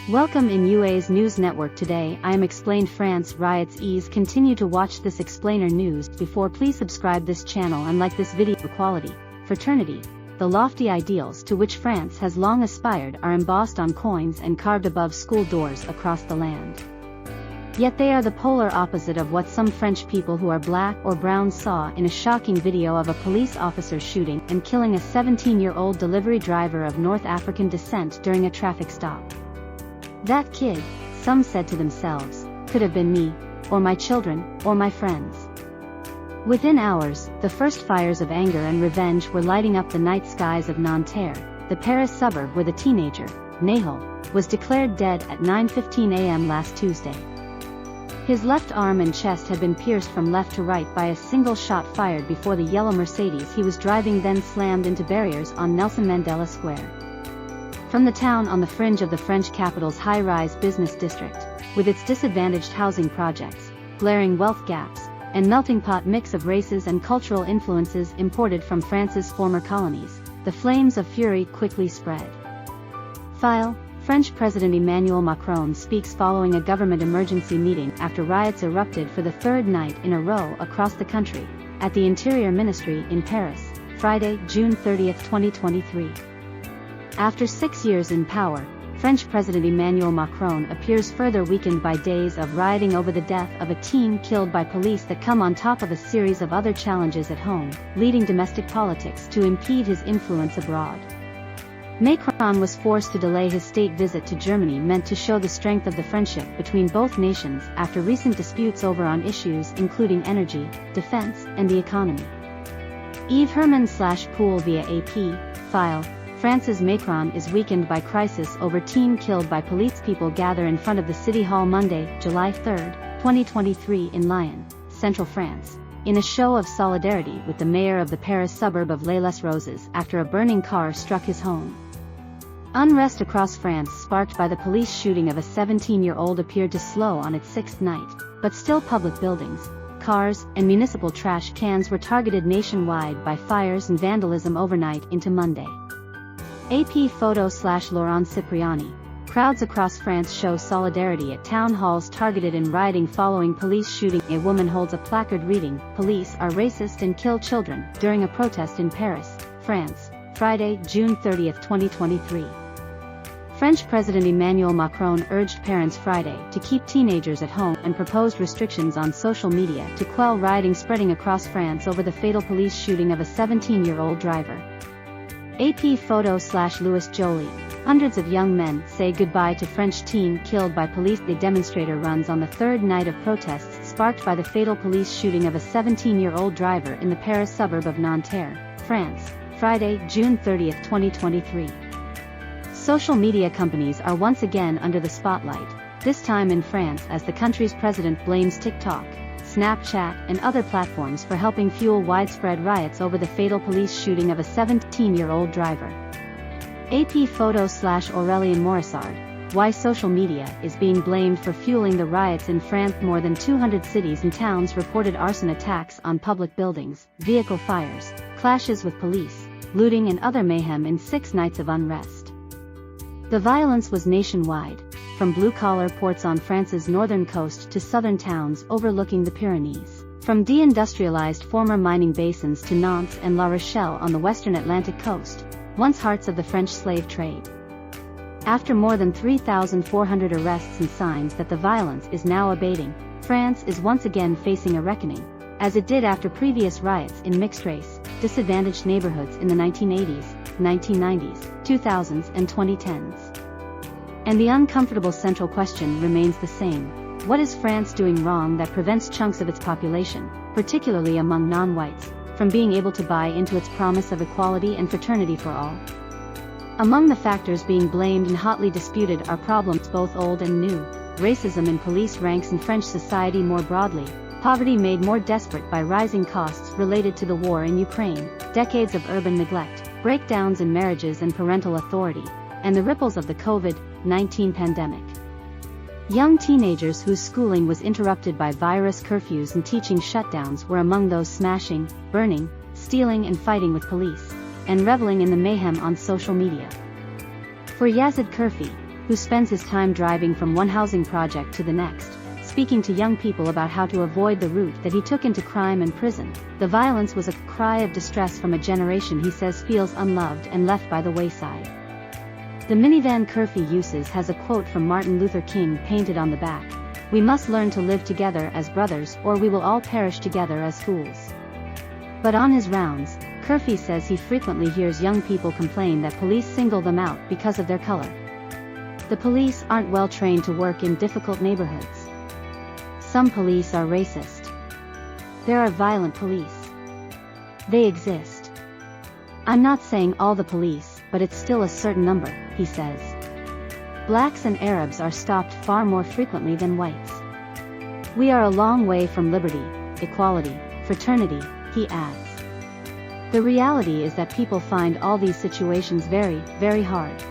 Welcome in UAS News Network. Today I am explained France riots ease. Continue to watch this explainer news. Before, please subscribe this channel and like this video. Equality, fraternity, the lofty ideals to which France has long aspired are embossed on coins and carved above school doors across the land. Yet they are the polar opposite of what some French people who are black or brown saw in a shocking video of a police officer shooting and killing a 17-year-old delivery driver of North African descent during a traffic stop. That kid, some said to themselves, could have been me, or my children, or my friends. Within hours, the first fires of anger and revenge were lighting up the night skies of Nanterre, the Paris suburb where the teenager, Nahel, was declared dead at 9:15 a.m. last Tuesday. His left arm and chest had been pierced from left to right by a single shot fired before the yellow Mercedes he was driving then slammed into barriers on Nelson Mandela Square. From the town on the fringe of the French capital's high-rise business district, with its disadvantaged housing projects, glaring wealth gaps, and melting pot mix of races and cultural influences imported from France's former colonies, the flames of fury quickly spread. French President Emmanuel Macron speaks following a government emergency meeting after riots erupted for the third night in a row across the country, at the Interior Ministry in Paris, Friday, June 30, 2023. After 6 years in power, French President Emmanuel Macron appears further weakened by days of rioting over the death of a teen killed by police that come on top of a series of other challenges at home, leading domestic politics to impede his influence abroad. Macron was forced to delay his state visit to Germany meant to show the strength of the friendship between both nations after recent disputes over on issues including energy, defense, and the economy. Yves Herman/Pool via AP, France's Macron is weakened by crisis over teen killed by police. People gather in front of the City Hall Monday, July 3, 2023 in Lyon, central France, in a show of solidarity with the mayor of the Paris suburb of Les-Roses after a burning car struck his home. Unrest across France sparked by the police shooting of a 17-year-old appeared to slow on its sixth night, but still public buildings, cars, and municipal trash cans were targeted nationwide by fires and vandalism overnight into Monday. AP photo/Laurent Cipriani. Crowds across France show solidarity at town halls targeted in rioting following police shooting. A woman holds a placard reading, "Police are racist and kill children," during a protest in Paris, France, Friday, June 30, 2023. French President Emmanuel Macron urged parents Friday to keep teenagers at home and proposed restrictions on social media to quell rioting spreading across France over the fatal police shooting of a 17-year-old driver. AP photo/Louis Joly. Hundreds of young men say goodbye to French teen killed by police. The demonstrator runs on the third night of protests sparked by the fatal police shooting of a 17-year-old driver in the Paris suburb of Nanterre, France, Friday, June 30, 2023. Social media companies are once again under the spotlight, this time in France as the country's president blames TikTok, Snapchat, and other platforms for helping fuel widespread riots over the fatal police shooting of a 17-year-old driver. AP photo/Aurélien Morissard. Why social media is being blamed for fueling the riots in France. More than 200 cities and towns reported arson attacks on public buildings, vehicle fires, clashes with police, looting and other mayhem in 6 nights of unrest. The violence was nationwide, from blue-collar ports on France's northern coast to southern towns overlooking the Pyrenees, from deindustrialized former mining basins to Nantes and La Rochelle on the western Atlantic coast, once hearts of the French slave trade. After more than 3,400 arrests and signs that the violence is now abating, France is once again facing a reckoning, as it did after previous riots in mixed-race, disadvantaged neighborhoods in the 1980s, 1990s, 2000s and 2010s. And the uncomfortable central question remains the same: what is France doing wrong that prevents chunks of its population, particularly among non-whites, from being able to buy into its promise of equality and fraternity for all? Among the factors being blamed and hotly disputed are problems both old and new: racism in police ranks and French society more broadly, poverty made more desperate by rising costs related to the war in Ukraine, decades of urban neglect, breakdowns in marriages and parental authority, and the ripples of the COVID-19 pandemic. Young teenagers whose schooling was interrupted by virus curfews and teaching shutdowns were among those smashing, burning, stealing and fighting with police, and reveling in the mayhem on social media. For Yazid Kurfi, who spends his time driving from one housing project to the next, speaking to young people about how to avoid the route that he took into crime and prison. The violence was a cry of distress from a generation he says feels unloved and left by the wayside. The minivan Curfew uses has a quote from Martin Luther King painted on the back: "We must learn to live together as brothers, or we will all perish together as fools." But on his rounds, Curfew says he frequently hears young people complain that police single them out because of their color. The police aren't well trained to work in difficult neighborhoods. Some police are racist. There are violent police. They exist. I'm not saying all the police, but it's still a certain number, he says. Blacks and Arabs are stopped far more frequently than whites. We are a long way from liberty, equality, fraternity, he adds. The reality is that people find all these situations very, very hard.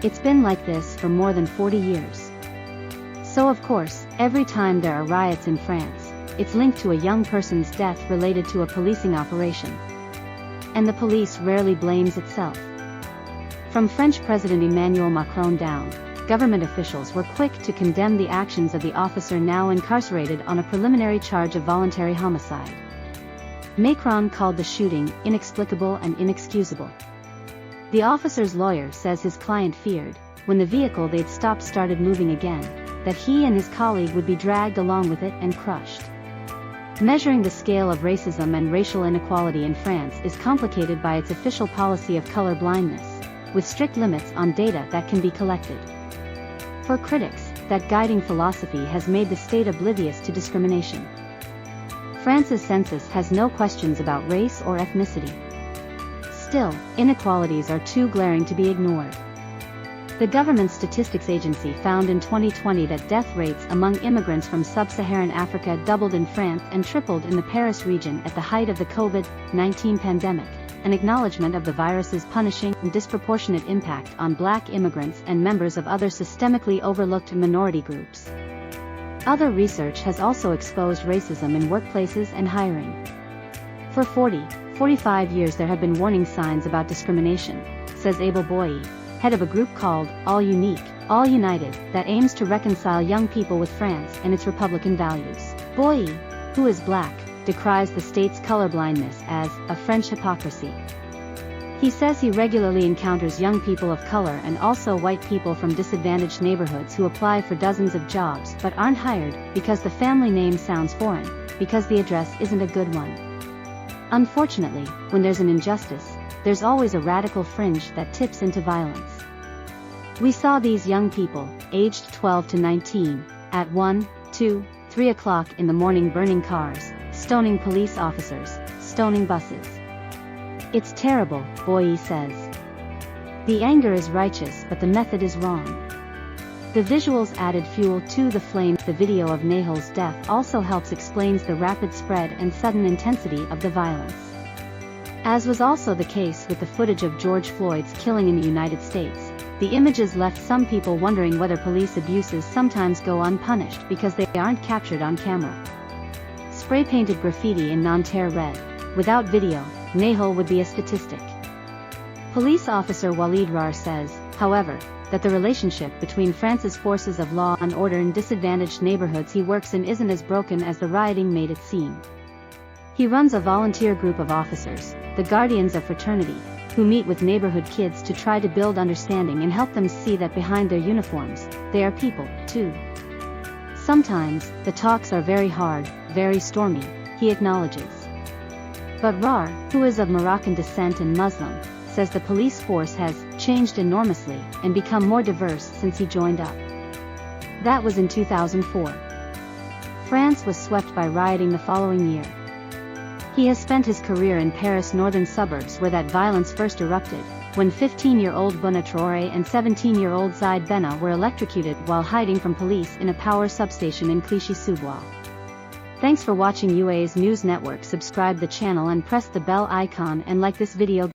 It's been like this for more than 40 years. So of course, every time there are riots in France, it's linked to a young person's death related to a policing operation. And the police rarely blames itself. From French President Emmanuel Macron down, government officials were quick to condemn the actions of the officer now incarcerated on a preliminary charge of voluntary homicide. Macron called the shooting inexplicable and inexcusable. The officer's lawyer says his client feared, when the vehicle they'd stopped started moving again, that he and his colleague would be dragged along with it and crushed. Measuring the scale of racism and racial inequality in France is complicated by its official policy of color blindness, with strict limits on data that can be collected. For critics, that guiding philosophy has made the state oblivious to discrimination. France's census has no questions about race or ethnicity. Still, inequalities are too glaring to be ignored. The government statistics agency found in 2020 that death rates among immigrants from sub-Saharan Africa doubled in France and tripled in the Paris region at the height of the COVID-19 pandemic, an acknowledgement of the virus's punishing and disproportionate impact on Black immigrants and members of other systemically overlooked minority groups. Other research has also exposed racism in workplaces and hiring. For 45 years there have been warning signs about discrimination, says Abel Boye, head of a group called All Unique, All United, that aims to reconcile young people with France and its Republican values. Boye, who is Black, decries the state's colorblindness as a French hypocrisy. He says he regularly encounters young people of color and also white people from disadvantaged neighborhoods who apply for dozens of jobs but aren't hired because the family name sounds foreign, because the address isn't a good one. Unfortunately, when there's an injustice, there's always a radical fringe that tips into violence. We saw these young people, aged 12 to 19, at 1, 2, 3 o'clock in the morning burning cars, stoning police officers, stoning buses. It's terrible, Boye says. The anger is righteous but the method is wrong. The visuals added fuel to the flames. The video of Nahel's death also helps explains the rapid spread and sudden intensity of the violence. As was also the case with the footage of George Floyd's killing in the United States, the images left some people wondering whether police abuses sometimes go unpunished because they aren't captured on camera. Spray-painted graffiti in Nanterre read, "Without video, Nahel would be a statistic." Police officer Walid Rar says, however, that the relationship between France's forces of law and order in disadvantaged neighborhoods he works in isn't as broken as the rioting made it seem. He runs a volunteer group of officers, the Guardians of Fraternity, who meet with neighborhood kids to try to build understanding and help them see that behind their uniforms, they are people, too. Sometimes, the talks are very hard, very stormy, he acknowledges. But Rar, who is of Moroccan descent and Muslim, says the police force has changed enormously and become more diverse since he joined up. That was in 2004. France was swept by rioting the following year. He has spent his career in Paris' northern suburbs where that violence first erupted, when 15-year-old Bouna Traoré and 17-year-old Zaid Benna were electrocuted while hiding from police in a power substation in Clichy-sous-Bois. Thanks for watching UAS News Network. Subscribe the channel and press the bell icon and like this video.